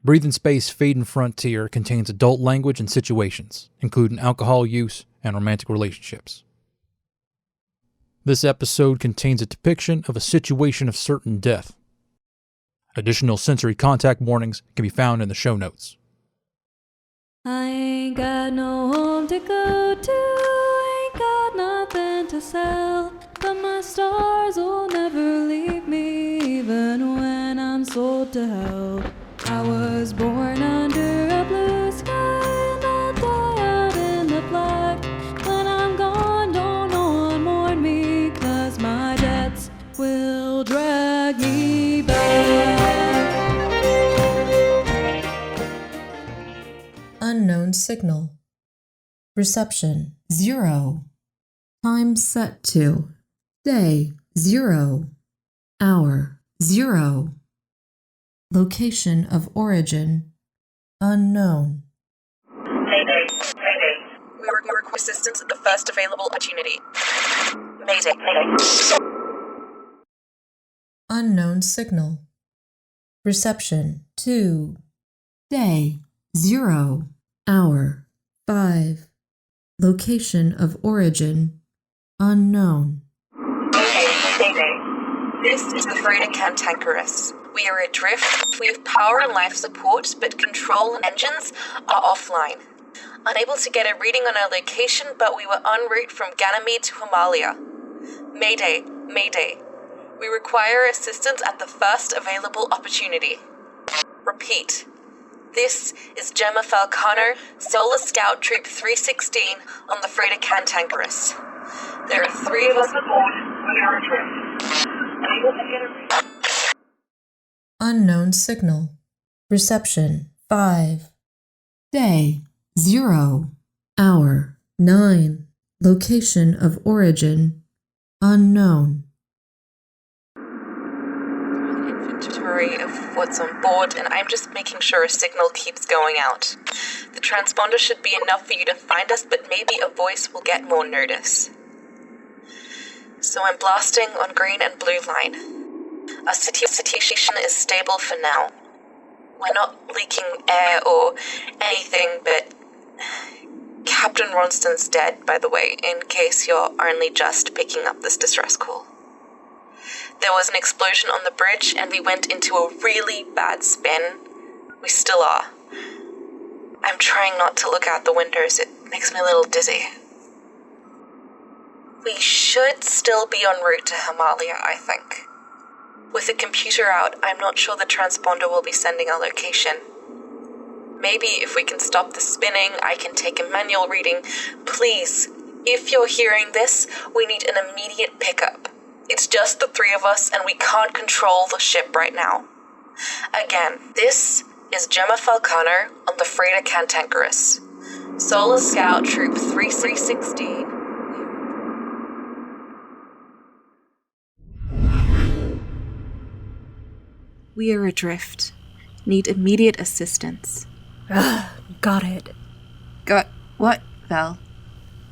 Breathe in Space Fading Frontier contains adult language and situations, including alcohol use and romantic relationships. This episode contains a depiction of a situation of certain death. Additional sensory contact warnings can be found in the show notes. I ain't got no home to go to, ain't got nothing to sell, but my stars will never leave me, even when I'm sold to hell. I was born under a blue sky, and I'll die out in the black. When I'm gone, don't no one mourn me, 'cause my debts will drag me back. Unknown signal. Reception 0. Time set to day 0. Hour 0. Location of origin unknown. Mayday. We require assistance at the first available opportunity. Mayday. Unknown signal. Reception 2. Day 0. Hour 5. Location of origin unknown. Mayday. This is the freighter Cantankerous. We are adrift. We have power and life support, but control and engines are offline. Unable to get a reading on our location, but we were en route from Ganymede to Himalaya. Mayday. We require assistance at the first available opportunity. Repeat. This is Jemma Falcano, Solar Scout Troop 316 on the freighter Cantankerous. There are 3 of us aboard. We are adrift. Unable to get a reading. Unknown signal. Reception 5. Day 0. Hour 9. Location of origin unknown. Inventory of what's on board, and I'm just making sure a signal keeps going out. The transponder should be enough for you to find us, but maybe a voice will get more notice. So I'm blasting on green and blue line. Our situation is stable for now. We're not leaking air or anything, but Captain Ronston's dead, by the way, in case you're only just picking up this distress call. There was an explosion on the bridge, and we went into a really bad spin. We still are. I'm trying not to look out the windows. It makes me a little dizzy. We should still be en route to Himalaya, I think. With the computer out, I'm not sure the transponder will be sending our location. Maybe if we can stop the spinning, I can take a manual reading. Please, if you're hearing this, we need an immediate pickup. It's just the 3 of us, and we can't control the ship right now. Again, this is Jemma Falcano on the freighter Cantankerous. Solar Scout Troop 316. We are adrift. Need immediate assistance. Got it. Got what, Val?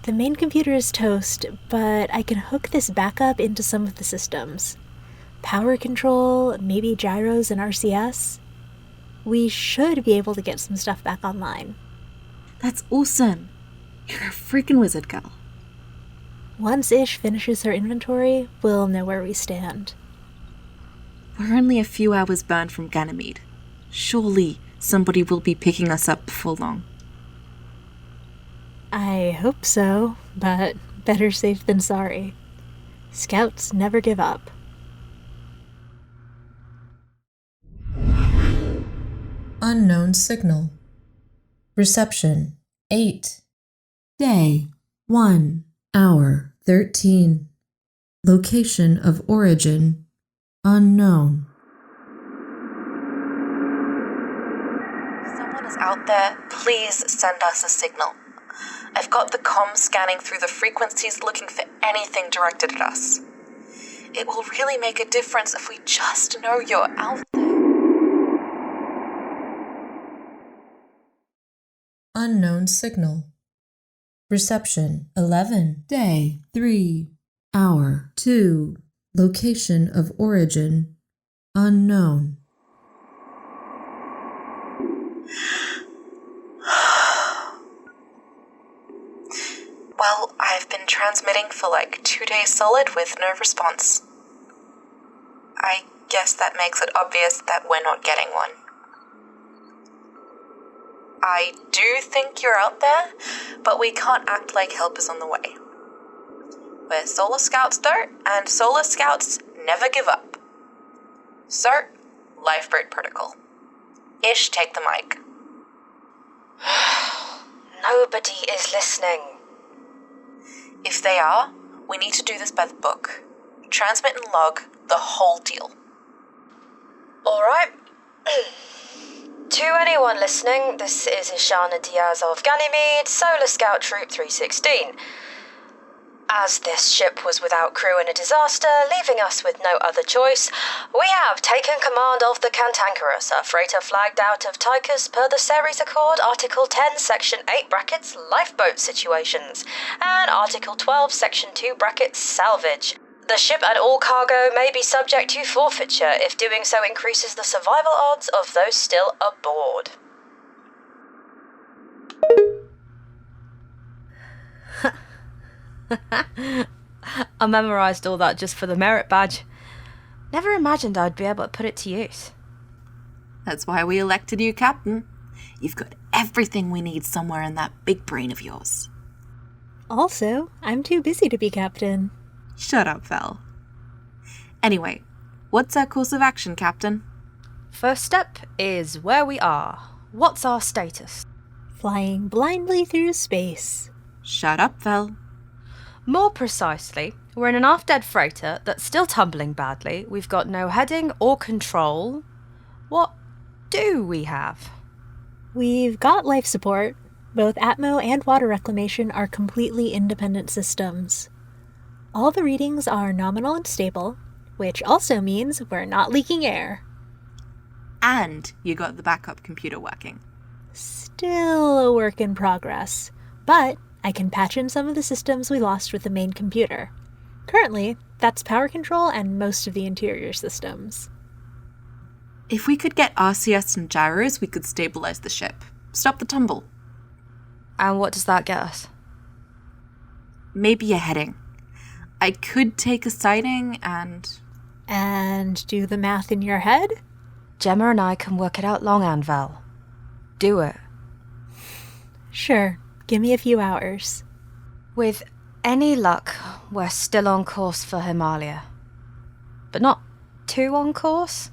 The main computer is toast, but I can hook this back up into some of the systems. Power control, maybe gyros and RCS. We should be able to get some stuff back online. That's awesome. You're a freaking wizard, gal. Once Ish finishes her inventory, we'll know where we stand. We're only a few hours burned from Ganymede. Surely somebody will be picking us up before long. I hope so, but better safe than sorry. Scouts never give up. Unknown signal. Reception 8. Day 1. Hour 13. Location of origin unknown. Someone is out there. Please send us a signal. I've got the comm scanning through the frequencies looking for anything directed at us. It will really make a difference if we just know you're out there. Unknown signal. Reception 11. Day 3. Hour 2. Location of origin unknown. Well, I've been transmitting for like 2 days solid with no response. I guess that makes it obvious that we're not getting one. I do think you're out there, but we can't act like help is on the way. We're Solar Scouts though, and Solar Scouts never give up. So, lifeboat protocol. Ish, take the mic. Nobody is listening. If they are, we need to do this by the book. Transmit and log the whole deal. Alright. To anyone listening, this is Ishana Diaz of Ganymede, Solar Scout Troop 316. As this ship was without crew in a disaster, leaving us with no other choice, we have taken command of the Cantankerous, a freighter flagged out of Tychus per the Ceres Accord, Article 10, Section 8 brackets, lifeboat situations, and Article 12, Section 2 brackets, salvage. The ship and all cargo may be subject to forfeiture if doing so increases the survival odds of those still aboard. I memorised all that just for the merit badge. Never imagined I'd be able to put it to use. That's why we elected you captain. You've got everything we need somewhere in that big brain of yours. Also, I'm too busy to be captain. Shut up, Val. Anyway, what's our course of action, Captain? First step is where we are. What's our status? Flying blindly through space. Shut up, Val. More precisely, we're in an half-dead freighter that's still tumbling badly. We've got no heading or control. What do we have? We've got life support. Both Atmo and water reclamation are completely independent systems. All the readings are nominal and stable, which also means we're not leaking air. And you got the backup computer working. Still a work in progress, but I can patch in some of the systems we lost with the main computer. Currently, that's power control and most of the interior systems. If we could get RCS and gyros, we could stabilize the ship. Stop the tumble. And what does that get us? Maybe a heading. I could take a sighting and... And do the math in your head? Jemma and I can work it out longhand, Val. Do it. Sure. Give me a few hours. With any luck, we're still on course for Himalaya. But not too on course.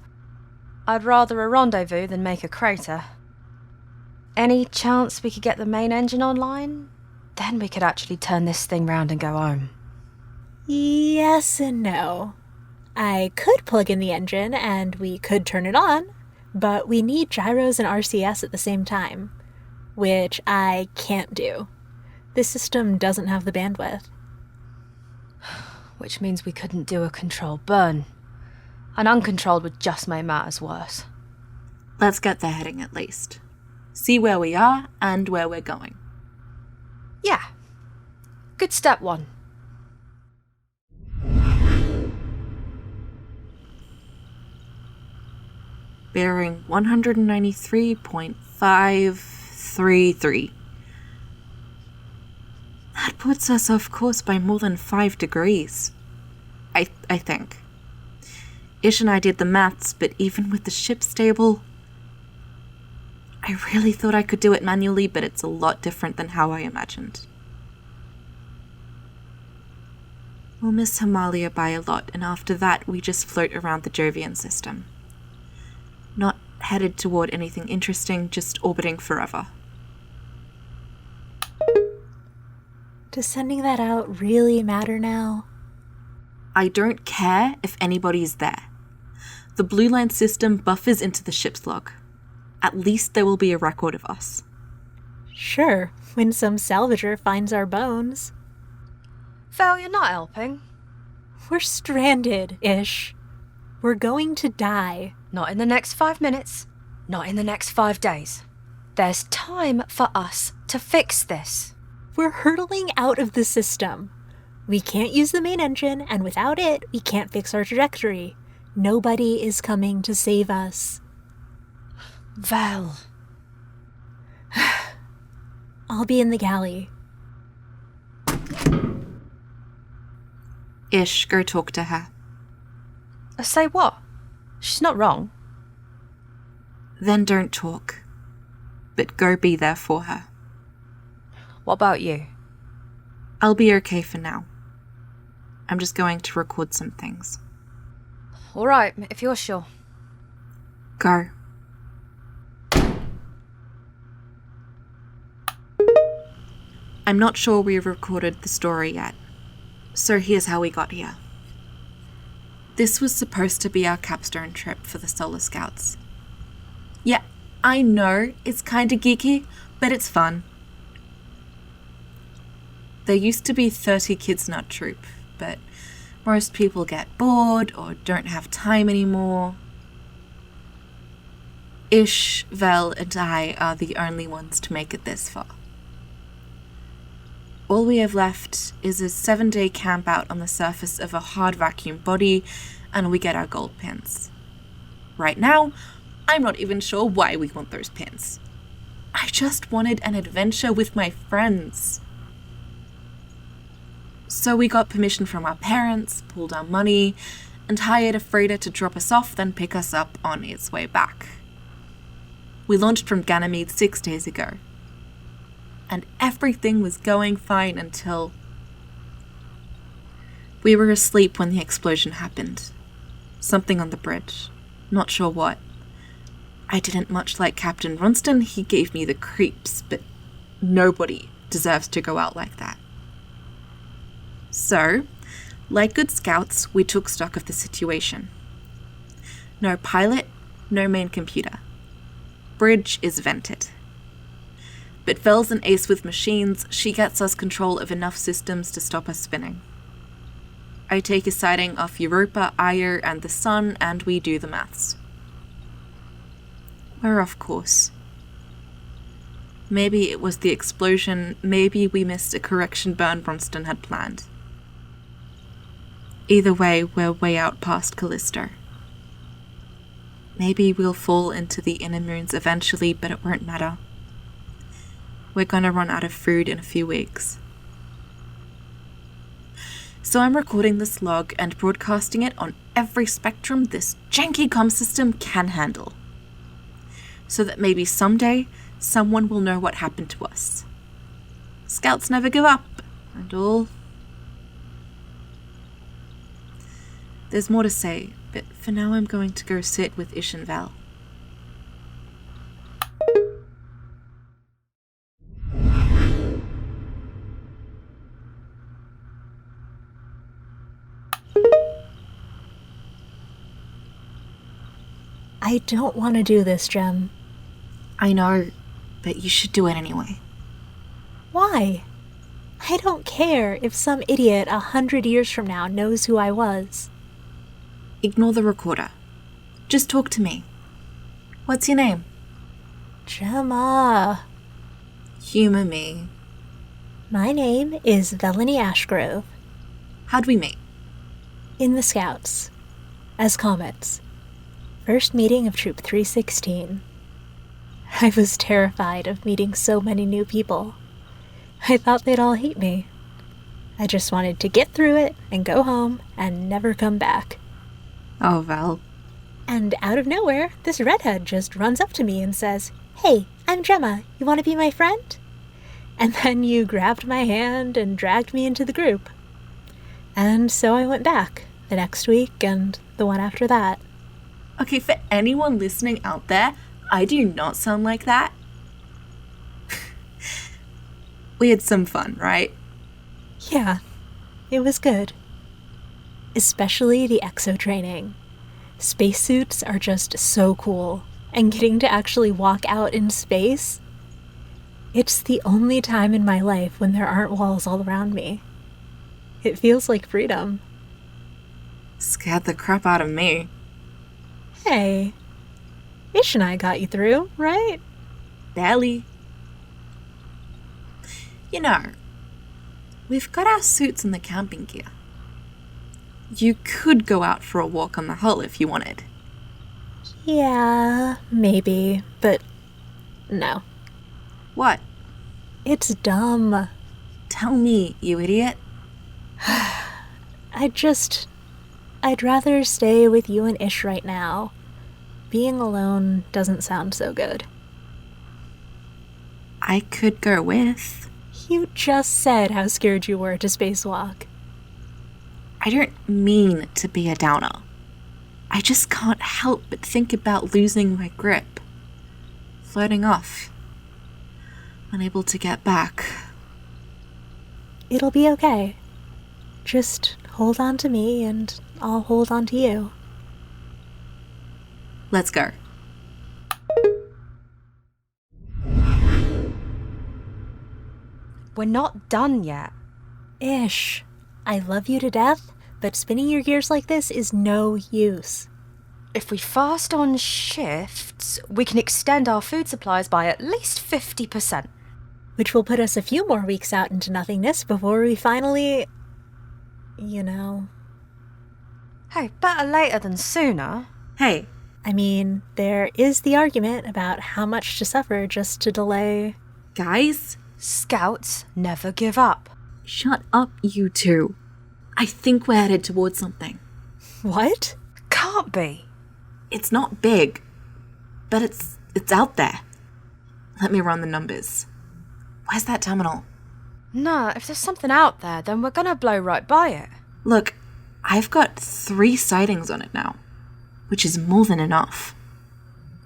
I'd rather a rendezvous than make a crater. Any chance we could get the main engine online? Then we could actually turn this thing round and go home. Yes and no. I could plug in the engine and we could turn it on, but we need gyros and RCS at the same time, which I can't do. This system doesn't have the bandwidth. Which means we couldn't do a controlled burn. An uncontrolled would just make matters worse. Let's get the heading at least. See where we are and where we're going. Yeah. Good step one. Bearing 193.533. That puts us off course by more than 5 degrees. I think. Ish and I did the maths, but even with the ship stable, I really thought I could do it manually, but it's a lot different than how I imagined. We'll miss Himalaya by a lot, and after that we just float around the Jovian system. Not headed toward anything interesting, just orbiting forever. Does sending that out really matter now? I don't care if anybody's there. The Blue Line system buffers into the ship's log. At least there will be a record of us. Sure, when some salvager finds our bones. Val, you're not helping. We're stranded, Ish. We're going to die. Not in the next 5 minutes. Not in the next 5 days. There's time for us to fix this. We're hurtling out of the system. We can't use the main engine, and without it, we can't fix our trajectory. Nobody is coming to save us. Val, I'll be in the galley. Ish, go talk to her. Say what? She's not wrong. Then don't talk. But go be there for her. What about you? I'll be okay for now. I'm just going to record some things. Alright, if you're sure. Go. I'm not sure we've recorded the story yet, so here's how we got here. This was supposed to be our capstone trip for the Solar Scouts. Yeah, I know, it's kinda geeky, but it's fun. There used to be 30 kids in our troop, but most people get bored or don't have time anymore. Ish, Vel, and I are the only ones to make it this far. All we have left is a 7-day camp out on the surface of a hard vacuum body, and we get our gold pins. Right now, I'm not even sure why we want those pins. I just wanted an adventure with my friends. So we got permission from our parents, pooled our money, and hired a freighter to drop us off, then pick us up on its way back. We launched from Ganymede 6 days ago. And everything was going fine until... We were asleep when the explosion happened. Something on the bridge. Not sure what. I didn't much like Captain Ronston, he gave me the creeps, but nobody deserves to go out like that. So, like good scouts, we took stock of the situation. No pilot, no main computer. Bridge is vented. But Vel's an ace with machines, she gets us control of enough systems to stop us spinning. I take a sighting of Europa, Ire, and the sun, and we do the maths. We're off course. Maybe it was the explosion, maybe we missed a correction burn Bronston had planned. Either way, we're way out past Callisto. Maybe we'll fall into the inner moons eventually, but it won't matter. We're gonna run out of food in a few weeks. So I'm recording this log and broadcasting it on every spectrum this janky comm system can handle. So that maybe someday, someone will know what happened to us. Scouts never give up, and all. There's more to say, but for now I'm going to go sit with Ish and Val. I don't want to do this, Jem. I know, but you should do it anyway. Why? I don't care if some idiot 100 years from now knows who I was. Ignore the recorder. Just talk to me. What's your name? Jemma. Humor me. My name is Veliny Ashgrove. How'd we meet? In the Scouts. As comets. First meeting of Troop 316. I was terrified of meeting so many new people. I thought they'd all hate me. I just wanted to get through it and go home and never come back. Oh, Val. And out of nowhere, this redhead just runs up to me and says, "Hey, I'm Jemma. You want to be my friend?" And then you grabbed my hand and dragged me into the group. And so I went back the next week and the one after that. Okay, for anyone listening out there, I do not sound like that. We had some fun, right? Yeah, it was good. Especially the exo training. Spacesuits are just so cool, and getting to actually walk out in space, it's the only time in my life when there aren't walls all around me. It feels like freedom. Scared the crap out of me. Hey, Ish and I got you through, right? Barely. You know, we've got our suits and the camping gear. You could go out for a walk on the hull if you wanted. Yeah, maybe, but no. What? It's dumb. Tell me, you idiot. I'd rather stay with you and Ish right now. Being alone doesn't sound so good. I could go with. You just said how scared you were to spacewalk. I don't mean to be a downer. I just can't help but think about losing my grip. Floating off. Unable to get back. It'll be okay. Just hold on to me and I'll hold on to you. Let's go. We're not done yet. Ish, I love you to death, but spinning your gears like this is no use. If we fast on shifts, we can extend our food supplies by at least 50%. Which will put us a few more weeks out into nothingness before we finally... you know... Hey, better later than sooner. Hey. I mean, there is the argument about how much to suffer just to delay... Guys? Scouts never give up. Shut up, you two. I think we're headed towards something. What? Can't be. It's not big, but it's out there. Let me run the numbers. Where's that terminal? No, if there's something out there, then we're gonna blow right by it. Look, I've got 3 sightings on it now, which is more than enough.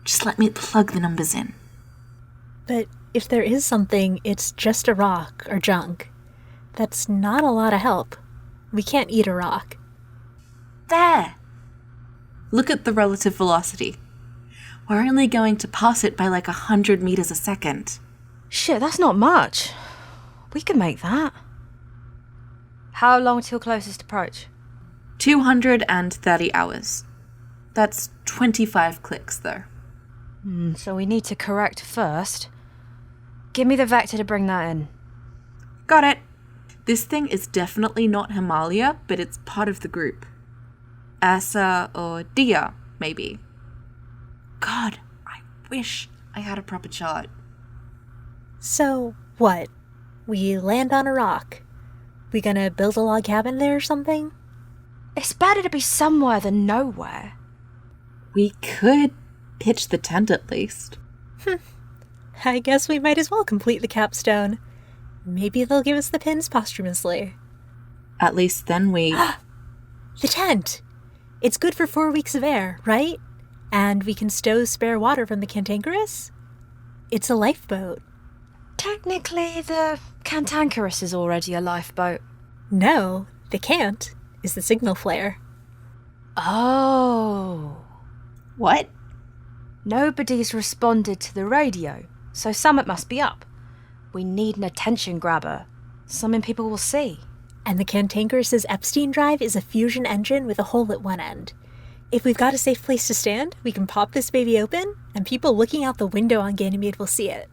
Just let me plug the numbers in. But if there is something, it's just a rock or junk. That's not a lot of help. We can't eat a rock. There! Look at the relative velocity. We're only going to pass it by like 100 meters a second. Shit, that's not much. We can make that. How long till closest approach? 230 hours. That's 25 clicks, though. So we need to correct first. Give me the vector to bring that in. Got it. This thing is definitely not Himalaya, but it's part of the group. Asa or Dia, maybe. God, I wish I had a proper chart. So, what? We land on a rock. We gonna build a log cabin there or something? It's better to be somewhere than nowhere. We could pitch the tent at least. I guess we might as well complete the capstone. Maybe they'll give us the pins posthumously. At least then we... The tent! It's good for 4 weeks of air, right? And we can stow spare water from the Cantankerous? It's a lifeboat. Technically, the Cantankerous is already a lifeboat. No, the Cant is the signal flare. Oh. What? Nobody's responded to the radio, so Summit must be up. We need an attention grabber. Something people will see. And the Cantankerous's Epstein drive is a fusion engine with a hole at one end. If we've got a safe place to stand, we can pop this baby open, and people looking out the window on Ganymede will see it.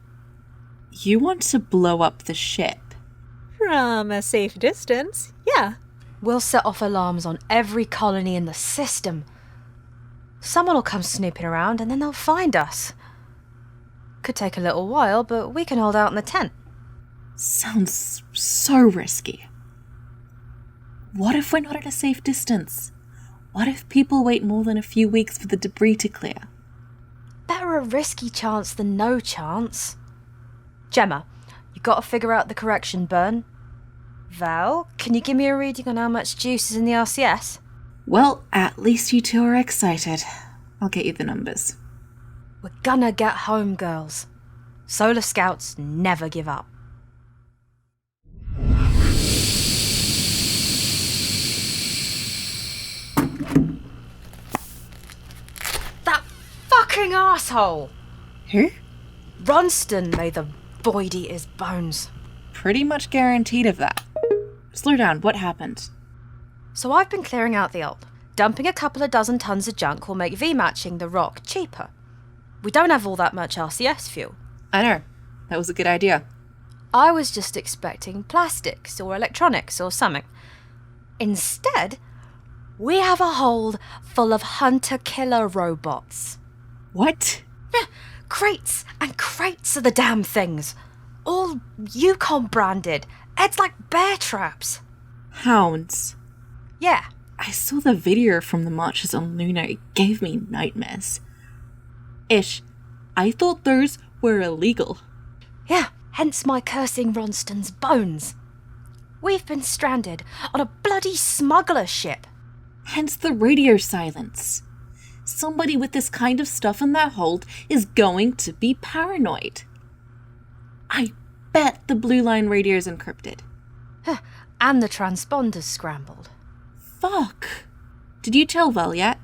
You want to blow up the ship? From a safe distance, yeah. We'll set off alarms on every colony in the system. Someone will come snooping around and then they'll find us. Could take a little while, but we can hold out in the tent. Sounds so risky. What if we're not at a safe distance? What if people wait more than a few weeks for the debris to clear? Better a risky chance than no chance. Jemma, you gotta figure out the correction burn. Val, can you give me a reading on how much juice is in the RCS? Well, at least you two are excited. I'll get you the numbers. We're gonna get home, girls. Solar Scouts never give up. That fucking asshole! Who? Ronston, may the void eat his bones. Pretty much guaranteed of that. Slow down, what happened? So I've been clearing out the old. Dumping a couple of dozen tons of junk will make V-matching the rock cheaper. We don't have all that much RCS fuel. I know. That was a good idea. I was just expecting plastics or electronics or something. Instead, we have a hold full of hunter-killer robots. What? Crates and crates of the damn things. All Yukon branded. It's like bear traps. Hounds. Yeah. I saw the video from the marches on Luna. It gave me nightmares. Ish, I thought those were illegal. Yeah, hence my cursing Ronston's bones. We've been stranded on a bloody smuggler ship. Hence the radio silence. Somebody with this kind of stuff in their hold is going to be paranoid. I bet the Blue Line radio is encrypted. And the transponder's scrambled. Fuck. Did you tell Val yet?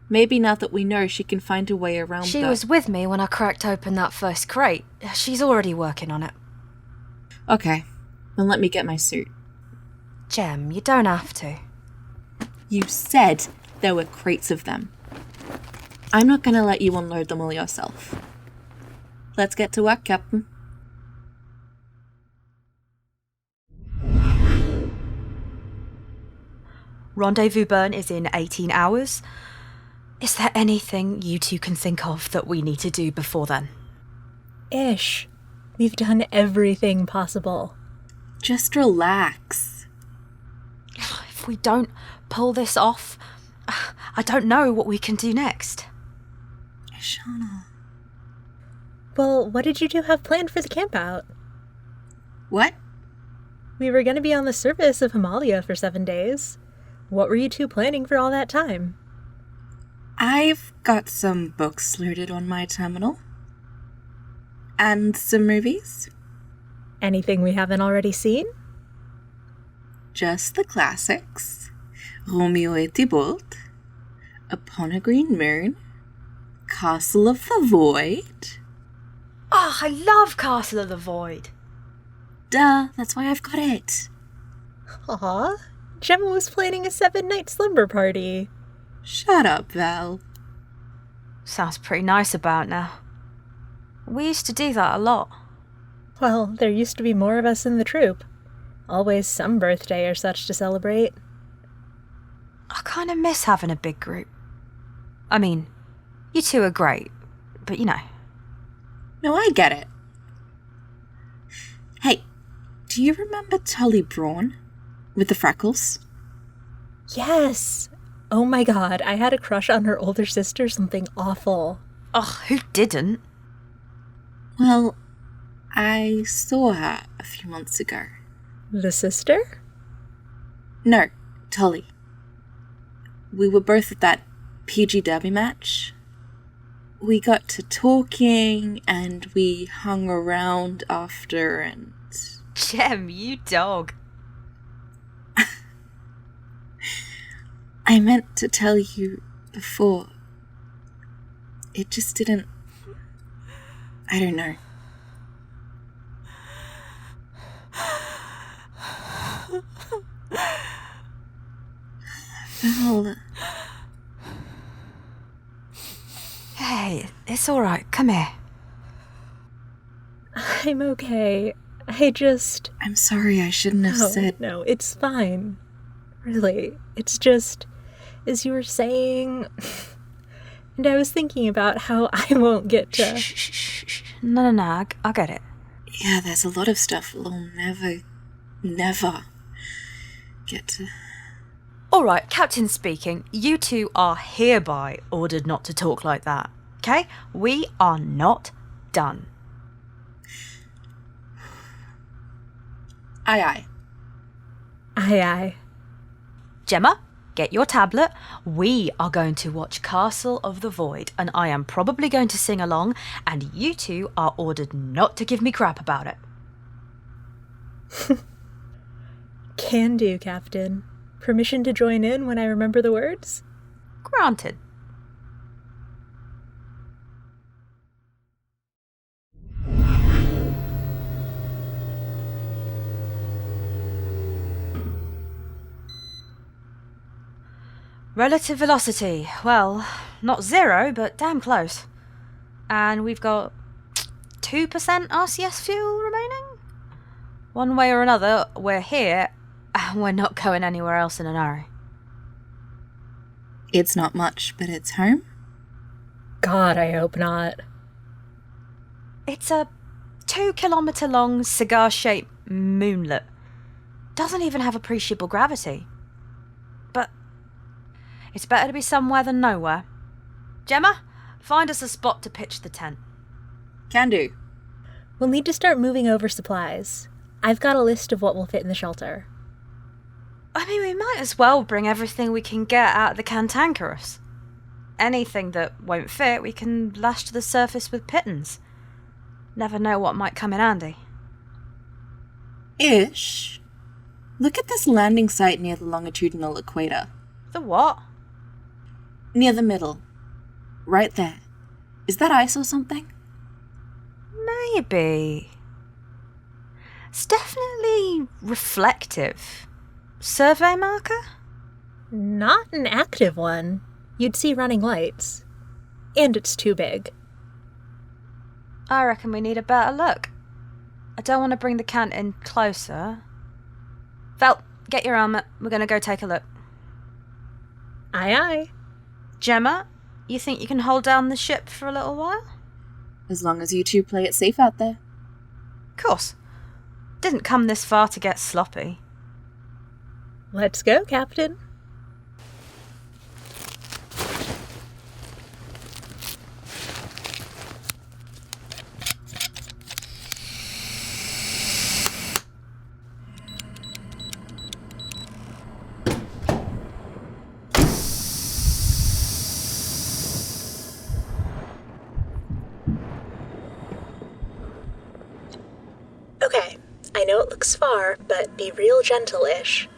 Maybe now that we know, she can find a way around She was with me when I cracked open that first crate. She's already working on it. Okay, then let me get my suit. Jem, you don't have to. You said there were crates of them. I'm not gonna let you unload them all yourself. Let's get to work, Captain. Rendezvous burn is in 18 hours. Is there anything you two can think of that we need to do before then? Ish. We've done everything possible. Just relax. If we don't pull this off, I don't know what we can do next. Ishana. Well, what did you two have planned for the campout? What? We were going to be on the surface of Himalaya for 7 days. What were you two planning for all that time? I've got some books loaded on my terminal. And some movies. Anything we haven't already seen? Just the classics. Romeo et Tybalt, Upon a Green Moon, Castle of the Void. Oh, I love Castle of the Void. Duh, that's why I've got it. Aw, Jemma was planning a 7-night slumber party. Shut up, Val. Sounds pretty nice about now. We used to do that a lot. Well, there used to be more of us in the troop. Always some birthday or such to celebrate. I kind of miss having a big group. I mean, you two are great, but you know. No, I get it. Hey, do you remember Tully Braun? With the freckles? Yes! Oh my god, I had a crush on her older sister, something awful. Ugh, who didn't? Well, I saw her a few months ago. The sister? No, Tully. We were both at that PG Derby match. We got to talking and we hung around after and... Jem, you dog. I meant to tell you before. It just didn't... I don't know. Val. Hey, it's alright, come here. I'm okay. I'm sorry, I shouldn't have said... No, it's fine. Really, it's just... As you were saying... And I was thinking about how I won't get to... Shh. No, I get it. Yeah, there's a lot of stuff we'll never get to... Alright, Captain speaking, you two are hereby ordered not to talk like that, okay? We are not done. Aye. Aye. Jemma, get your tablet. We are going to watch Castle of the Void, and I am probably going to sing along, and you two are ordered not to give me crap about it. Can do, Captain. Permission to join in when I remember the words? Granted. Relative velocity. Well, not 0, but damn close. And we've got 2% RCS fuel remaining? One way or another, we're here, and we're not going anywhere else in an hurry. It's not much, but it's home? God, I hope not. It's a 2-kilometre-long, cigar-shaped moonlet. Doesn't even have appreciable gravity. But it's better to be somewhere than nowhere. Jemma, find us a spot to pitch the tent. Can do. We'll need to start moving over supplies. I've got a list of what will fit in the shelter. I mean, we might as well bring everything we can get out of the Cantankerous. Anything that won't fit, we can lash to the surface with pittons. Never know what might come in handy. Ish. Look at this landing site near the longitudinal equator. The what? Near the middle. Right there. Is that ice or something? Maybe. It's definitely reflective. Survey marker? Not an active one. You'd see running lights. And it's too big. I reckon we need a better look. I don't want to bring the cant in closer. Vel, get your helmet. We're going to go take a look. Aye, aye. Jemma, you think you can hold down the ship for a little while? As long as you two play it safe out there. Course. Didn't come this far to get sloppy. Let's go, Captain. Okay, I know it looks far, but be real gentle-ish.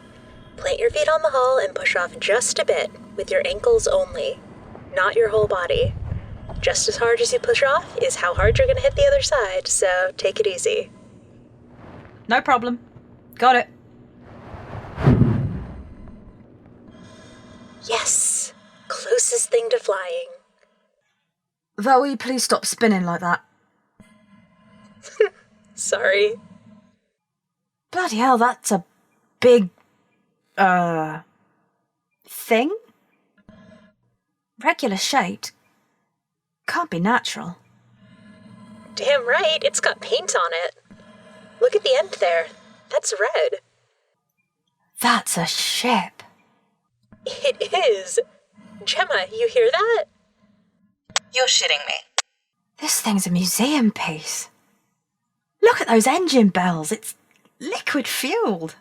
Plant your feet on the hull and push off just a bit, with your ankles only, not your whole body. Just as hard as you push off is how hard you're going to hit the other side, so take it easy. No problem. Got it. Yes! Closest thing to flying. Vel, will you please stop spinning like that? Sorry. Bloody hell, that's a big, thing? Regular shaped. Can't be natural. Damn right, it's got paint on it. Look at the end there. That's red. That's a ship. It is. Jemma, you hear that? You're shitting me. This thing's a museum piece. Look at those engine bells. It's liquid fueled.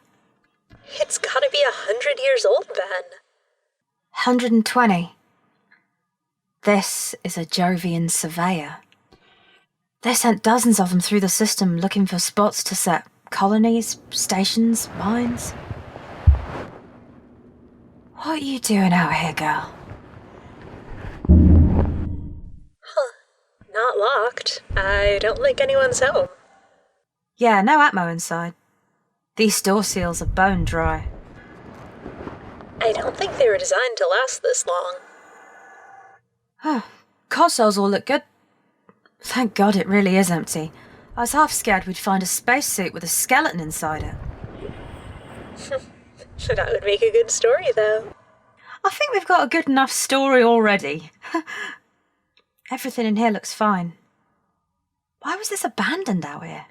It's gotta be 100 years old then. 120. This is a Jovian surveyor. They sent dozens of them through the system looking for spots to set colonies, stations, mines. What are you doing out here, girl? Huh. Not locked. I don't think anyone's home. Yeah, no atmo inside. These door seals are bone dry. I don't think they were designed to last this long. Oh, consoles all look good. Thank God it really is empty. I was half scared we'd find a spacesuit with a skeleton inside it. That would make a good story, though. I think we've got a good enough story already. Everything in here looks fine. Why was this abandoned out here?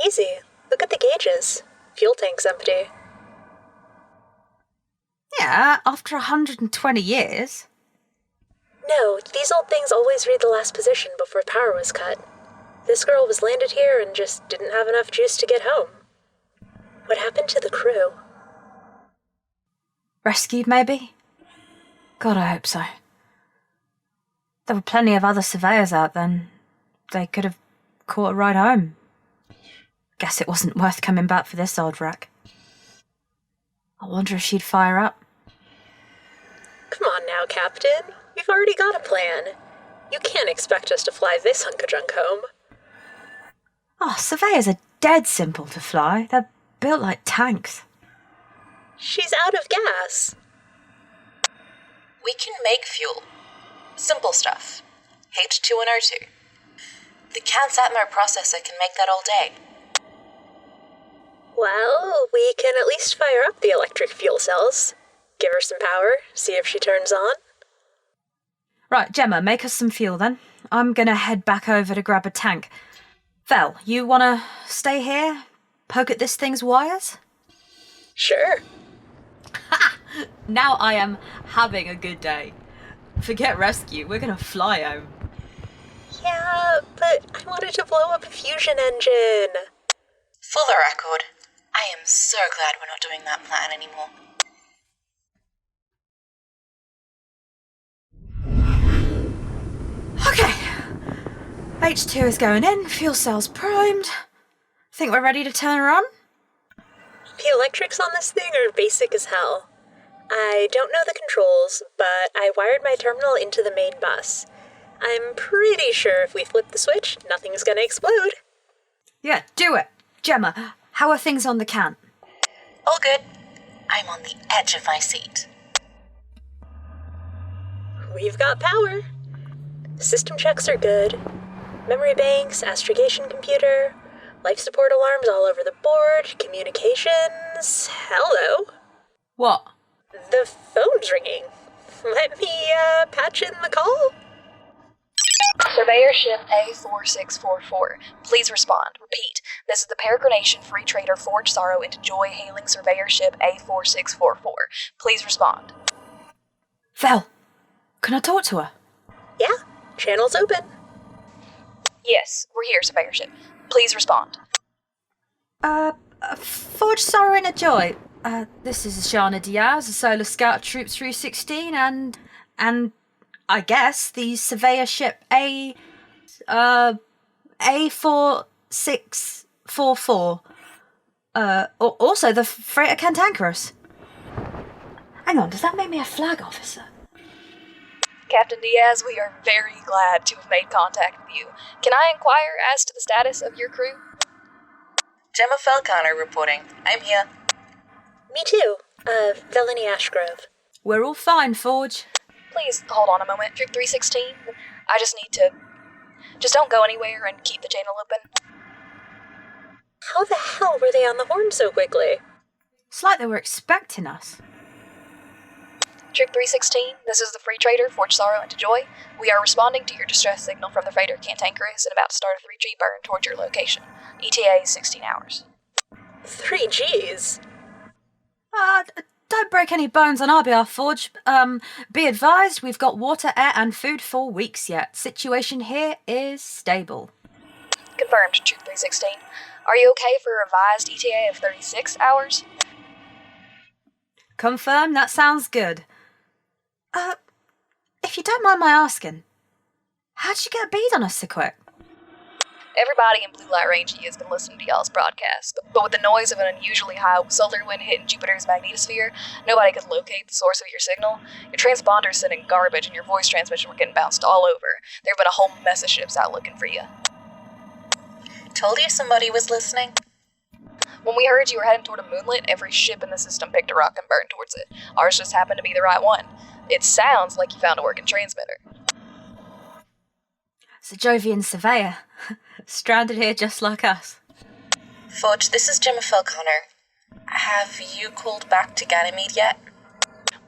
Easy. Look at the gauges. Fuel tank's empty. Yeah, after 120 years. No, these old things always read the last position before power was cut. This girl was landed here and just didn't have enough juice to get home. What happened to the crew? Rescued, maybe? God, I hope so. There were plenty of other surveyors out then. They could have caught a ride home. Guess it wasn't worth coming back for this old wreck. I wonder if she'd fire up. Come on now, Captain. We've already got a plan. You can't expect us to fly this hunk of junk home. Oh, surveyors are dead simple to fly. They're built like tanks. She's out of gas. We can make fuel. Simple stuff. H2 and O2. The Cant's Atmo processor can make that all day. Well, we can at least fire up the electric fuel cells. Give her some power, see if she turns on. Right, Jemma, make us some fuel then. I'm gonna head back over to grab a tank. Vel, you wanna stay here? Poke at this thing's wires? Sure. Now I am having a good day. Forget rescue, we're gonna fly home. Yeah, but I wanted to blow up a fusion engine. For the record, I am so glad we're not doing that plan anymore. Okay. H2 is going in, fuel cells primed. Think we're ready to turn her on? The electrics on this thing are basic as hell. I don't know the controls, but I wired my terminal into the main bus. I'm pretty sure if we flip the switch, nothing's gonna explode. Yeah, do it. Jemma, how are things on the can? All good. I'm on the edge of my seat. We've got power. System checks are good. Memory banks, astrogation computer, life support alarms all over the board, communications. Hello. What? The phone's ringing. Let me, patch in the call. Surveyor ship A4644. Please respond. Repeat. This is the Peregrination Free Trader Forge Sorrow into Joy hailing surveyor ship A4644. Please respond. Vel, can I talk to her? Yeah, channel's open. Yes, we're here, surveyor ship. Please respond. Forge Sorrow into Joy. This is Ishana Diaz, the Solar Scout Troop 316, and I guess the surveyor ship A4644. Also the freighter Cantankerous. Hang on, does that make me a flag officer? Captain Diaz, we are very glad to have made contact with you. Can I inquire as to the status of your crew? Jemma Falcano reporting. I'm here. Me too. Veliny Ashgrove. We're all fine, Forge. Please hold on a moment. Troop 316. I just need to... Just don't go anywhere and keep the channel open. How the hell were they on the horn so quickly? It's like they were expecting us. Troop 316, this is the Free Trader, Forge Sorrow into Joy. We are responding to your distress signal from the freighter Cantankerous and about to start a 3G burn towards your location. ETA is 16 hours. 3 Gs? Don't break any bones on our behalf, Forge. Be advised, we've got water, air, and food for weeks yet. Situation here is stable. Confirmed, Troop 316. Are you okay for a revised ETA of 36 hours? Confirmed, that sounds good. If you don't mind my asking, how'd you get a bead on us so quick? Everybody in Blue Light Range has been listening to y'all's broadcast, but with the noise of an unusually high solar wind hitting Jupiter's magnetosphere, nobody could locate the source of your signal. Your transponder's sending garbage and your voice transmission were getting bounced all over. There have been a whole mess of ships out looking for you. Told you somebody was listening. When we heard you were heading toward a moonlet, every ship in the system picked a rock and burned towards it. Ours just happened to be the right one. It sounds like you found a working transmitter. It's a Jovian surveyor. Stranded here just like us. Forge, this is Jemma Falcano. Have you called back to Ganymede yet?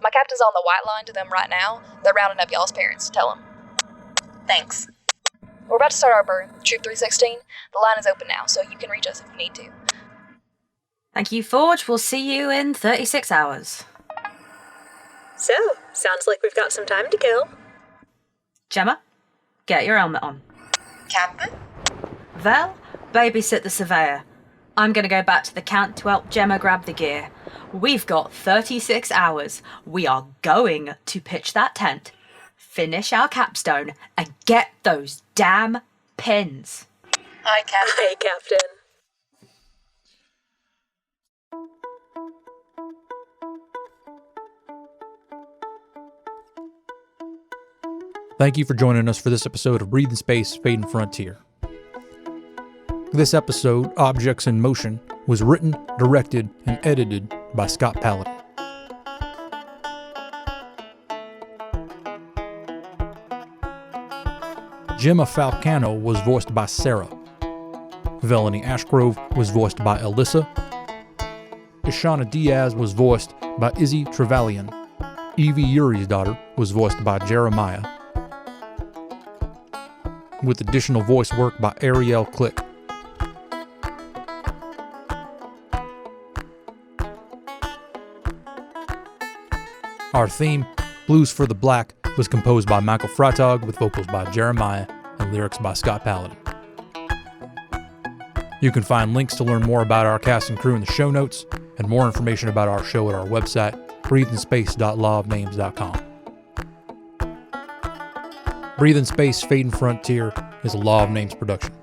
My captain's on the white line to them right now. They're rounding up y'all's parents. Tell them. Thanks. We're about to start our burn. Troop 316. The line is open now, so you can reach us if you need to. Thank you, Forge. We'll see you in 36 hours. So, sounds like we've got some time to kill. Jemma, get your helmet on. Captain? Vel, babysit the surveyor. I'm gonna go back to the camp to help Jemma grab the gear. We've got 36 hours. We are going to pitch that tent, finish our capstone, and get those damn pins. Hi, Captain. Hi, Captain. Thank you for joining us for this episode of Breathe in Space, Fade and Frontier. This episode, Objects in Motion, was written, directed, and edited by Scott Paladin. Jemma Falcano was voiced by Sarah. Veliny Ashgrove was voiced by Alyssa. Ishana Diaz was voiced by Izzy Trevellian. Evie Yurisdottir was voiced by Jeremiah. with additional voice work by Ariel Click. Our theme, Blues for the Black, was composed by Michael Freitag with vocals by Jeremiah and lyrics by Scott Paladin. You can find links to learn more about our cast and crew in the show notes, and more information about our show at our website, breatheinspace.lawofnames.com. Breathe in Space, Fate and Frontier is a Law of Names production.